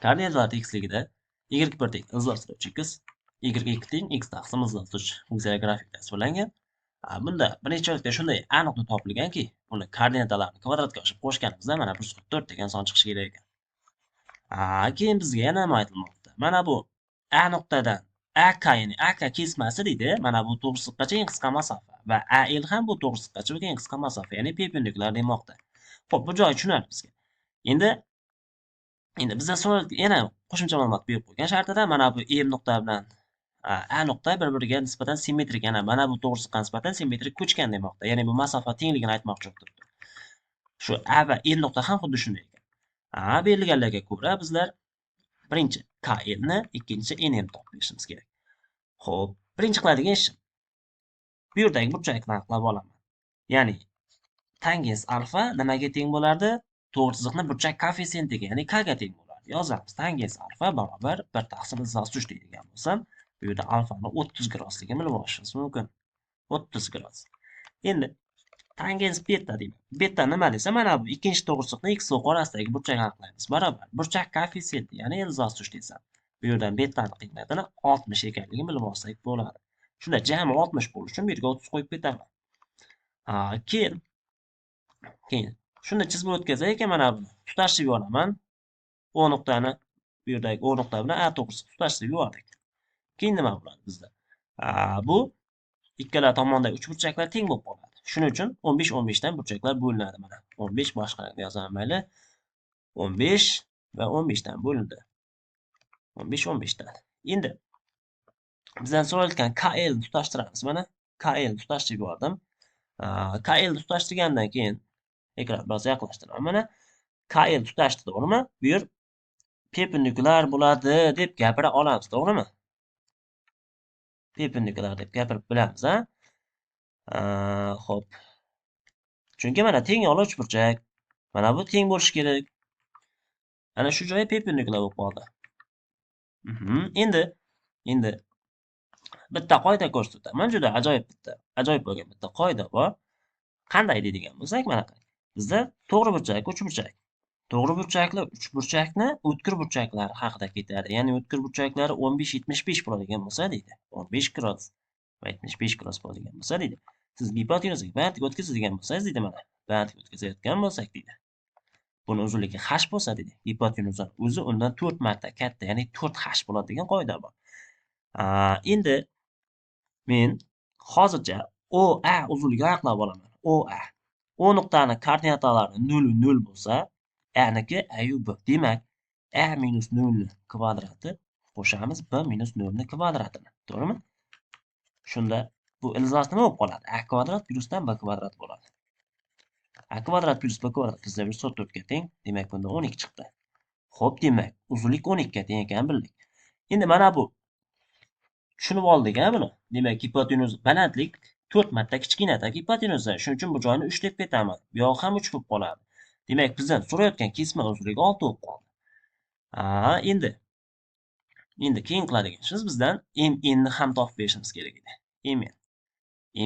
Koordinatalar tekisligida y1 teng izlovchi x, y2 teng x taqsim izlovchi funksiyalar grafik tasvirlangan. Bunda birinchi chorakda shunday aniq topilganki, buni koordinatalarni kvadratga oshirib qo'shganimizda mana 1/4 degan son chiqishi kerak ekan. Keyin bizga yana nima aytilmoqda? Mana bu A nuqtadan AK, ya'ni AK kesmasi deydi. Mana bu to'g'risiqqacha eng qisqa masofa va AL ham bu to'g'risiqqacha eng qisqa masofa, ya'ni perpendikulyar demoqda. Xo'p, bu joy tushunarli bizga. Endi bizda savol yana qo'shimcha ma'lumot berib qo'ygan shartida mana bu M nuqta bilan A nuqta bir-biriga nisbatan simmetrik, yana mana bu to'g'risiqqa nisbatan simmetrik ko'chgan demoqda. Ya'ni bu masofa tengligini aytmoqchi bo'lib turibdi. Shu A va L nuqta ham xuddi shunday ekan. Berilganlarga ko'ra bizlar birinchi KL ni, ikkinchi NM topib berishimiz kerak. Xo'p, birinchi qiladigan ishim bu yerdagi burchakni aniqlab olaman. Ya'ni tangens alfa nimaga teng bo'lardi? To'g'ri chiziqni burchak koeffitsiyentiga, ya'ni k ga teng bo'ladi. Yozamiz. Tangens alfa barobar 1 taqsim izos 3 deydigan bo'lsam, bu yerda alfani 30 gradusligini bilib olishimiz mumkin. 30 gradus. Endi tangens beta deyman. Beta nima desa, mana bu ikkinchi to'g'risiqni x o'q orasidagi burchak aniqlaymiz. Barobar burchak koeffitsiyenti, ya'ni izos 3 desam, bu yerdan betani qiymatini 60 ekanligini bilib olsak bo'ladi. Shunda jami 60 bo'lishi uchun bu yerga 30 qo'yib ketaman. Keyin shunda chizib o'tkazay ekan, mana buni tutashtirib yuboraman. O nuqtani bu yerdagi O nuqta bilan A to'g'risini tutashtirib yubordik. Keyin nima bo'ladi bizda? Bu ikkala tomondagi uchburchaklar teng bo'lib qoladi. Shuning uchun 15 dan burchaklar bo'linadi mana. 15 boshqa yozaman mayli. 15 va 15 dan bo'lindi. 15 dan. Endi bizdan so'ralgan KL ni tutashtiramiz mana. KL ni tutashtirib yubordim. KL ni tutashtirgandan keyin ekran biroz yaqinlashtiraman. Mana KL tutashdi, to'g'rimi? Bu yer perpendikulyar bo'ladi deb gapira olamiz, to'g'rimi? Perpendikulyar deb gapirib bilamiz, xo'p. Chunki mana teng oluvchi burchak. Mana bu teng bo'lishi kerak. Ana shu joyi perpendikulyar bo'lib qoldi. Endi bitta qoida ko'rsataman, juda ajoyib bo'lgan bitta qoida bor. Qanday deydigan bo'lsak, mana bizda to'g'ri burchak, uchburchak. To'g'ri burchakli uchburchakni o'tkir burchaklari haqida ketadi. Ya'ni o'tkir burchaklari 15-75 bo'ladigan bo'lsa deydi. 15 gradus va 75 gradus bo'ladigan bo'lsa deydi. Siz gipotenuzaga bandga o'tkazadigan bo'lsangiz deydi, mana bandga o'tkazayotgan bo'lsak deydi. Buni uzunligi h bo'lsa deydi. Gipotenuzani o'zi undan 4 marta katta, ya'ni 4h bo'ladigan qoida bor. Endi men hozircha OA uzunligini aniqlab olaman. OA. O nuqtani koordinatalari 0 bo'lsa, A'niki A u B. Demak, A minus 0 ni kvadrati qo'shamiz B minus 0 ni kvadratini. To'g'rimi? Shunda bu ilzos nima bo'lib qoladi? A kvadrat plyusdan B kvadrat bo'ladi. A kvadrat plyus B kvadrat bizda 1/4 ga teng. Demak, bunda 12 chiqdi. Xo'p, demak, uzunlik 12 ga teng ekan bildik. Endi mana bu tushunib oldik buni. Demak, gipotenuz balandlik 4 marta kichkina gipotenuzdan. Shuning uchun bu joyni 3 deb ketaman. Bu yoq ham 3 bo'lib qoladi. Demak, bizdan so'rayotgan kesma uzunligi 6 bo'lib qoldi. Endi keyin qiladigan ishimiz bizdan MN ni ham topib berishimiz kerak edi.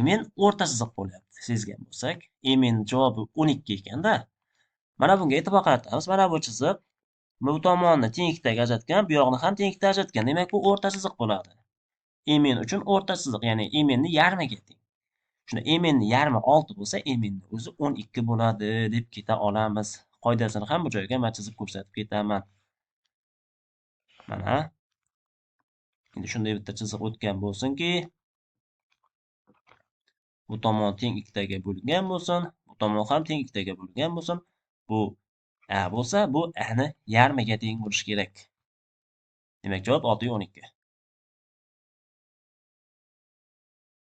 MN o'rta chiziq bo'lyapti. Sezgan bo'lsak, MN javobi 12 ekanda. Mana bunga e'tibor qaratamiz. Mana bu chiziq bu tomonni tenglikdagi ajratgan, bu yoqni ham tenglikda ajratgan. Demak, bu o'rta chiziq bo'ladi. MN uchun o'rta chiziq, ya'ni MN ni yarmiga teng. Shunda MN ni yarmi 6 bo'lsa, MN ni o'zi 12 bo'ladi deb keta olamiz. Qoidasini ham bu joyga men chizib ko'rsatib ketaman. Mana. Endi shunday bitta chiziq o'tgan bo'lsinki, bu tomon teng ikkitaga bo'lingan bo'lsin, bu tomon ham teng ikkitaga bo'lingan bo'lsin. Bu A bo'lsa, bu A ni yarmiga teng bo'lishi kerak. Demak, javob 6/12.